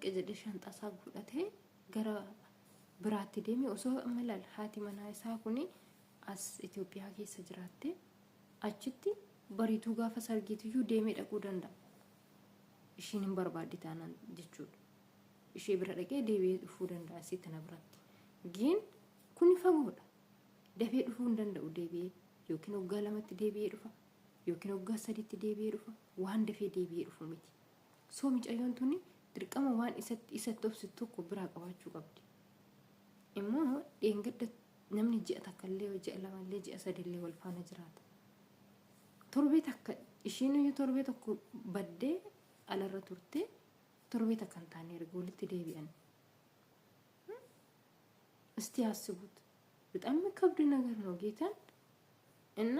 dhaqee jedhee shanxaasaa godhatee gara biraatti deeme osoo malal haati manaa isaa kuni as Itoophiyaa keessa jiraatte achitti bariituu gaafa sargiitiyyuu deemee dhaquu danda'a. Ishiin hin barbaaddi taanaan jechuudha. Ishee bira dhaqee deebi'ee dhufuu danda'a sitti na biratti. Gin kuni fagoodha. Dafee dhufuu hin danda'u deebi'ee yookiin waggaa lamatti deebi'ee dhufa yookiin waggaa sadiitti deebi'ee dhufa waan dafee deebi'ee dhufu miti. Soo mucayyoon tuni dirqama waan isatti obsitu tokko biraa qabaachuu qabdi. Immoo dheengadda namni ji'a takkallee ji'a lamallee ji'a sadillee wal faana jiraata. Torbee takka ishiin iyyuu torbee tokko baddee alarra turte torbee takka kan taane erga walitti deebi'an. እስቲ አስቡት በጣም ከብድ ነገር ነው ጌታን እና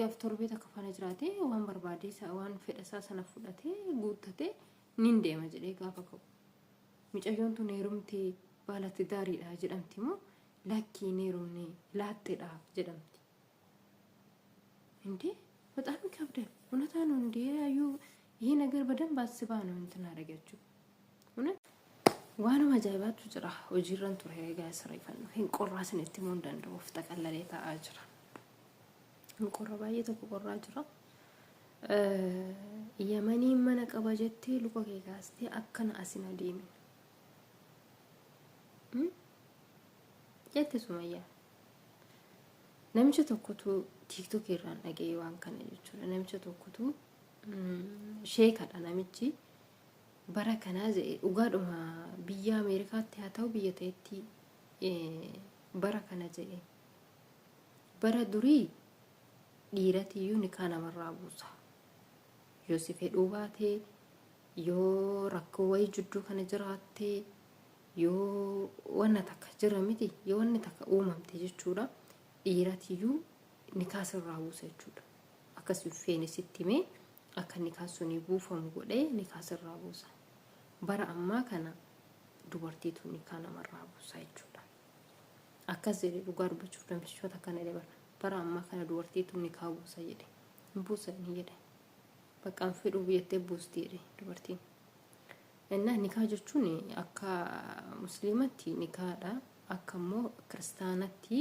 ገፍቶር ቤት ከፋነ ጅራቴ ዋን በርባዴ ዋን ፈደሳ ሰነፉዳቴ ጉተቴ ኒንዴ መጀዴ ጋፈከው ሚጨዮንቱ ኔሩምቲ ባላት ዳሪዳ ጀደምቲሞ ላኪ ኔሩምኒ ላጤዳ ጀደምቲ እንዴ በጣም ከብደ እውነታ ነው እንዴ አዩ ይሄ ነገር በደንብ አስባ ነው እንትን አረጋችሁ እውነት ዋና ማጃይባቱ ጅራ ወጂራን ቱሬ ጋር ሰራይፈን ነው ቆራስን እትሞ እንደንደው ፍተቀለለ ታአጅራ ቆራባዬ ተቆራ ጅራ የመኒ መነቀበጀቴ ሉቆኬ ጋስቴ አከና አሲና ዲሚ የት ሱመያ ነምቸ ተኩቱ ቲክቶክ ይራን አገይ ዋን ከነ ይችላል ነምቸ ተኩቱ ሼክ አዳናምቺ barakana ze ugaduma biya America taataw biya teetti barakana je bara duri dhiirati yuni kana marrabusa Yosef dhubaate yo rakko way juddu kana jiraatte yo wanna takka jira miti yo wanni takka uumamte jechuudha dhiirati yu nikaasa rabusa jechuudha akkasii feene sittime akka nikaasuni buufamu godhe nikaasa rabusa bara amma kana dubartiitu nikana marrabusa jechuudha akkasii dhugaa dubbachuuf dambichoota kana bara amma kana dubartiitu nikaabusa jedhe buusa ni jedhe bakka fedhu biyyatee buusti jedhe dubartiin enna nikaa jechuun akka musliimatti nikaadha akka immoo kiristaanatti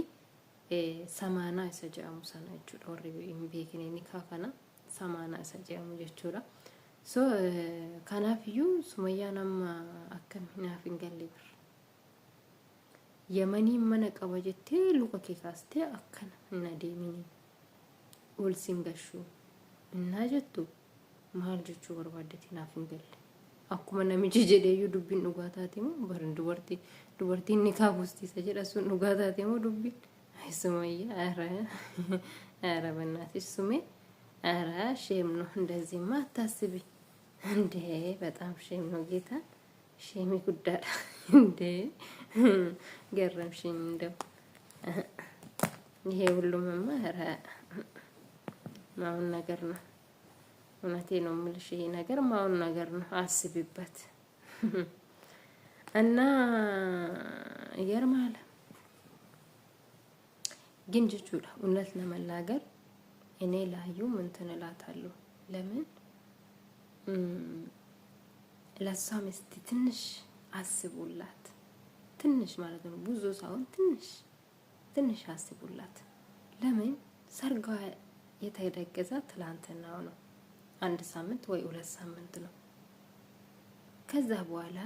samaanaa isa jedhamu sana jechuudha warri hin beekne nikaa kana samaanaa isa jedhamu jechuudha. So kanaafiyyu sumayyaa nama akkamiinaaf hin galle bir yamanii mana qaba jettee luka kee kaastee akkana hin adeemini ol singashu innaa jettu maal jechuu barbaaddeeti naaf hin galle akkuma namichi jedheeyyuu dubbiin dhugaa taate moo barin dubartiin nikaa buustisa jedha sun dhugaa taate moo dubbiin sumayyaa ara bannaatis sume ara ሼምኖ እንደዚህማ አታስቢ እንዴ በጣም ሼም ነው ጌታ ሼም ይጉዳል እንዴ ገረምሽኝ እንደው ይሄ ሁሉ መማራ ማውን ነገር ነው እውነቴ ነው የምልሽ ይሄ ነገር ማውን ነገር ነው አስቢበት እና ይገርማል ግን ጅጁላ እውነት ለመናገር እኔ ላዩ ምን ተነላታለሁ ለምን ለሷም እስቲ ትንሽ አስቡላት ትንሽ ማለት ነው ብዙ ሳይሆን ትንሽ አስቡላት ለምን ሰርጋ የተደገዛ ትላንትናው ነው አንድ ሳምንት ወይ ሁለት ሳምንት ነው ከዛ በኋላ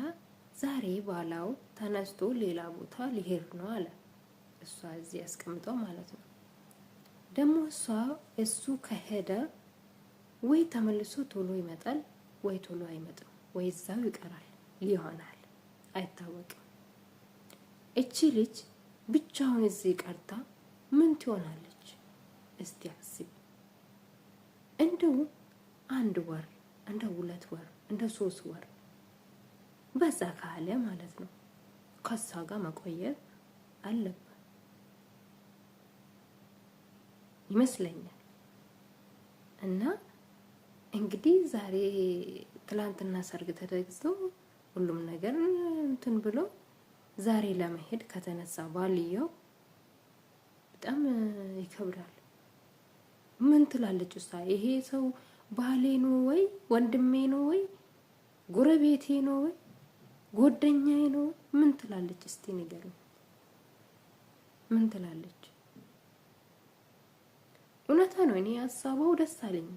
ዛሬ ባላው ተነስቶ ሌላ ቦታ ሊሄድ ነው አለ እሷ እዚህ ያስቀምጠው ማለት ነው ደሞ እሱ ከሄደ ወይ ተመልሶ ቶሎ ይመጣል ወይ ቶሎ አይመጣም ወይ እዛው ይቀራል ሊሆናል አይታወቅም እቺ ልጅ ብቻውን እዚህ ቀርታ ምን ትሆናለች እስቲ አስቢ እንደው አንድ ወር እንደ ሁለት ወር እንደ 3 ወር በዛ ካለ ማለት ነው ከሷ ጋር መቆየት አለበት ይመስለኛል እና እንግዲህ ዛሬ ትላንትና ሰርግ ተደግሶ ሁሉም ነገር እንትን ብሎ ዛሬ ለመሄድ ከተነሳ ባልየው በጣም ይከብዳል ምን ትላለች እሷ ይሄ ሰው ባሌ ነው ወይ ወንድሜ ነው ወይ ጎረቤቴ ነው ወይ ጓደኛዬ ነው? ምን ትላለች እስቲ ንገሩኝ። ምን ትላለች? እውነታ ነው። እኔ ሀሳባው ደስ አለኝ።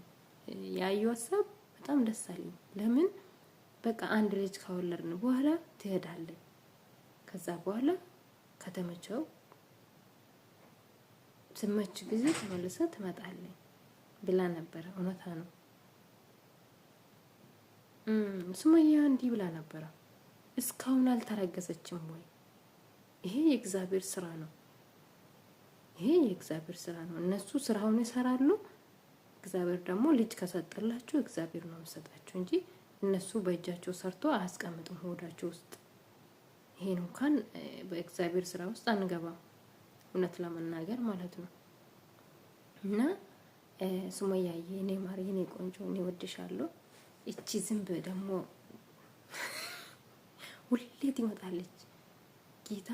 ያየው ሀሳብ በጣም ደስ አለኝ። ለምን በቃ አንድ ልጅ ካወለድን በኋላ ትሄዳለች። ከዛ በኋላ ከተመቸው ስመች ጊዜ ተመልሰ ትመጣለች ብላ ነበረ። እውነታ ነው። ሱመያ እንዲህ ብላ ነበረ። እስካሁን አልተረገዘችም ወይ? ይሄ የእግዚአብሔር ስራ ነው። ይሄ የእግዚአብሔር ስራ ነው። እነሱ ስራውን ይሰራሉ። እግዚአብሔር ደግሞ ልጅ ከሰጠላቸው እግዚአብሔር ነው የሚሰጣቸው እንጂ እነሱ በእጃቸው ሰርቶ አያስቀምጡም ሆዳቸው ውስጥ። ይሄን እንኳን በእግዚአብሔር ስራ ውስጥ አንገባም፣ እውነት ለመናገር ማለት ነው። እና ሱመያዬ እኔ ማር የኔ ቆንጆ እኔ ወድሻለሁ። እቺ ዝንብ ደግሞ ሁሌ ትመጣለች። ጌታ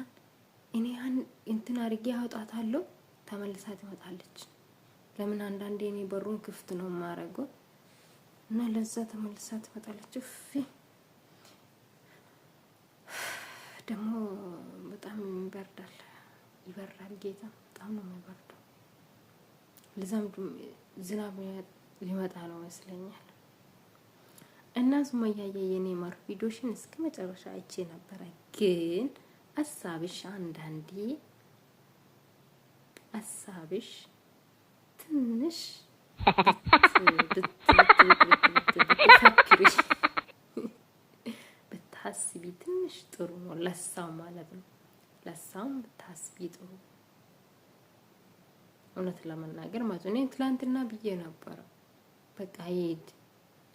እኔ እንትን አድርጌ አውጣታለሁ፣ ተመልሳ ትመጣለች። ለምን አንዳንዴ እኔ በሩን ክፍት ነው የማረገው እና ለዛ ተመልሳ ትመጣለች። ደግሞ በጣም ይበርዳል። ጌታ በጣም ነው የሚበርደው። ለዛም ዝናብ ሊመጣ ነው ይመስለኛል። እና ሱመያዬ የኔ ማር ቪዲዮሽን እስከ መጨረሻ አይቼ ነበረ። ግን ሀሳብሽ አንዳንዴ ሀሳብሽ ትንሽ ብታስቢ ትንሽ ጥሩ ነው። ለሳው ማለት ነው። ለሳውም ብታስቢ ጥሩ። እውነት ለመናገር ማለት ነው። እኔ ትላንትና ብዬ ነበረ በቃ ሄድ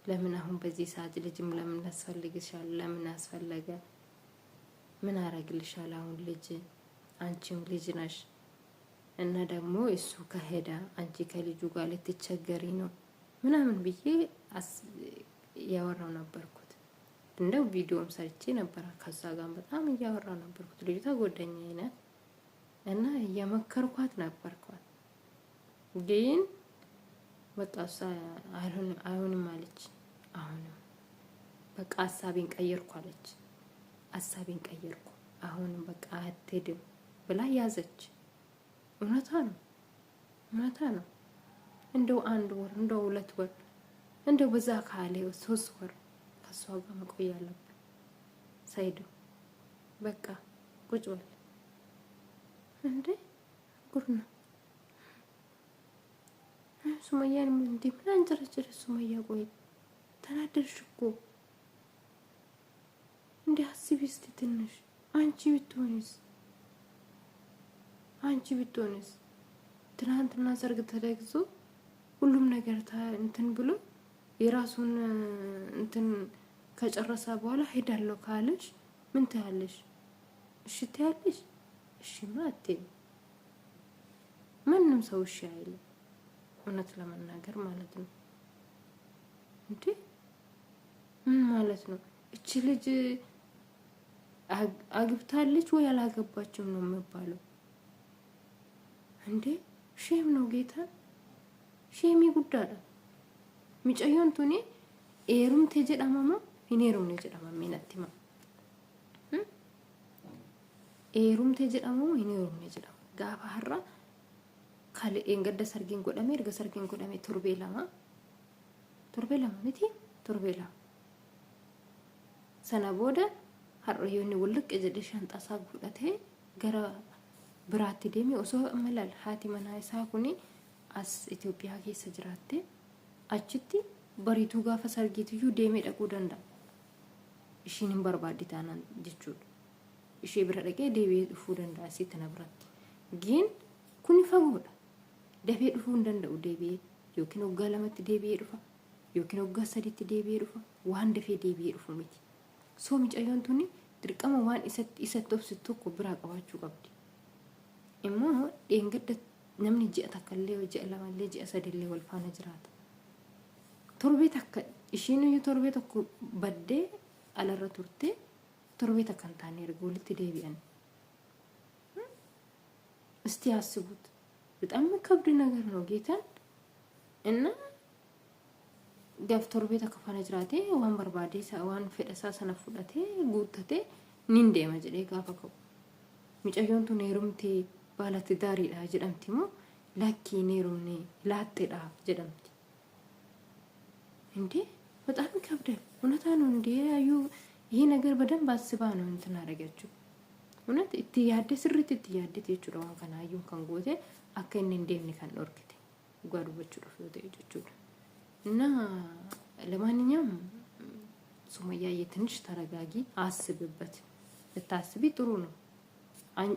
ለምን አሁን በዚህ ሰዓት ልጅም ለምን ያስፈልግሻል? ለምን ያስፈለገ? ምን አረግልሻል? አሁን ልጅ አንቺም ልጅ ነሽ እና ደግሞ እሱ ከሄዳ አንቺ ከልጁ ጋር ልትቸገሪ ነው ምናምን ብዬ እያወራው ነበርኩት። እንደው ቪዲዮም ሰርቼ ነበር። ከዛ ጋር በጣም እያወራው ነበርኩት። ልጅቷ ጓደኛዬ ናት እና እየመከርኳት ነበርኳት። ግን በቃ እሷ አይሆንም አለች። አሁንም በቃ ሀሳቤን ቀየርኩ አለች። ሀሳቤን ቀየርኩ አሁንም በቃ አትሄድም ብላ ያዘች። እውነታ ነው። እንደው 1 ወር እንደው 2 ወር እንደው በዛ ካለ 3 ወር ከሷ ጋር መቆያ አለብን። ሳይዱ በቃ ቁጭ በል እንዴ ጉድ ነው። ሱመያን እንዴ ምን አንጨረጨረ? ሱመያ ቆይ ተናደድሽ እኮ እንዴ አስቢ እስቲ ትንሽ። አንቺ ብትሆንስ ትናንትና ሰርግ ተደግሶ ሁሉም ነገር እንትን ብሎ የራሱን እንትን ከጨረሰ በኋላ ሄዳለሁ ካለሽ ምን ትያለሽ? እሺ ትያለሽ? እሺማ አትይም። ማንም ሰው እሺ አይልም፣ እውነት ለመናገር ማለት ነው። እንዴ ምን ማለት ነው? እቺ ልጅ አግብታለች ወይ አላገባችም ነው የሚባለው? እንዴ ሼም ነው ጌታ፣ ሼም ይጉዳል። ሚጨዮንቱኔ ኤሩም ተጀዳማማ ሂኔሩም ነጀዳማማ ነቲማ ኤሩም ተጀዳማማ ሂኔሩም ነጀዳማ ጋፋ ሀራ ካለ እንገደ ሰርጊን ጎዳሜ እርገ ሰርጊን ጎዳሜ ቱርቤ ለማ ነቲ ቱርቤ ለማ ሰና ቦደ ሀርዮኒ ውልቅ እጀደ ሻንጣሳ ጉዳቴ ገራ ብራቲ ደሚ ኦሶ መላል ሃቲ መናይሳ ኩኒ አስ ኢትዮጵያ ኬሰ ጅራቴ አችቲ በሪቱ ጋፈ ሰርጊትዩ ደሜ ደቁ ደንዳ እሺንም በርባዲ ታናን ጅቹ እሺ ብረደቀ ደቤ ዱፉ ደንዳ ሲት ነብራት ግን ኩኒ ፈጎዳ ደቤ ዱፉ ደንዳው ደቤ ዮኪን ወጋለመት ደቤ ዱፋ ዮኪን ወጋሰዲት ደቤ ዱፋ ዋን ደፌ ደቤ ዱፉ ሚቲ ሶ ሚጨዮንቱኒ ድርቀማ ዋን ኢሰቶብ ስትኮ ብራ ቀባቹ ቀብዲ እሞ ደንገደ namni ji'a takkallee ji'a lamallee ji'a sadillee wal faana jiraata. Torbee takka ishiin iyyuu torbee tokko baddee alarra turte torbee takka hin taane erga walitti deebi'an. እስቲ ያስቡት። በጣም ከብድ ነገር ነው ጌታን እና gaaf torbee takka faana jiraatee waan barbaade waan fedhasaa sana fudhatee guuttatee nin deema jedhee gaafa ka'u. Mucayyoon tun heerumtee baalatti daariidha jedhamti moo lakkii heerumne laatteedha jedhamti? እንዴ በጣም ይከብዳል። እውነታ ነው እንዴ ያዩ ይሄ ነገር በደንብ አስባ ነው እንትን አደረገችው። እውነት እትያደ ስርት እትያደ ተችሎ ካን አዩን ካን ጎቴ አከን እንደምን ካን ኦርክቴ ጓዱበቹ ዶፍዮተ እጆቹ እና ለማንኛውም ሱመያ የትንሽ ተረጋጊ፣ አስብበት። ልታስቢ ጥሩ ነው።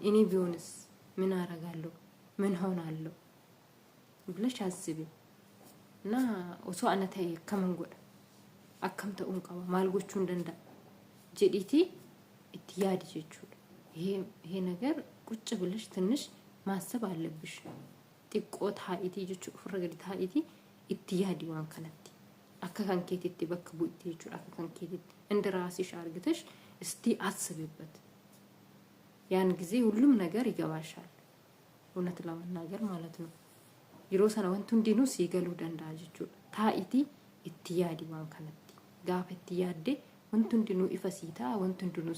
እኔ ቢሆንስ ምን አረጋለሁ ምን ሆናለሁ ብለሽ አስቢ። እና ወሶ አነታይ ከመንጎድ አከምተ ኡንቀባ ማልጎቹ እንደንዳ ጀዲቲ እትያድ ጀቹ ይሄ ነገር ቁጭ ብለሽ ትንሽ ማሰብ አለብሽ። ጥቆት ሃኢቲ ጀቹ ፍረገዲት ሃኢቲ እትያድ ዋን ከነቲ አከካንኬት በክቡ እትይቹ አከካንኬት እንደራስሽ አርግተሽ እስቲ አስብበት። ያን ጊዜ ሁሉም ነገር ይገባሻል። እውነት ለመናገር ማለት ነው። ይሮሰና ወንቱን ዲኑ ሲገሉ ደንዳጅቹ ታኢቲ እትያዲ ዋን ከነቲ ጋፍ እትያዴ ወንቱን ዲኑ ኢፈሲታ ወንቱን ዲኑ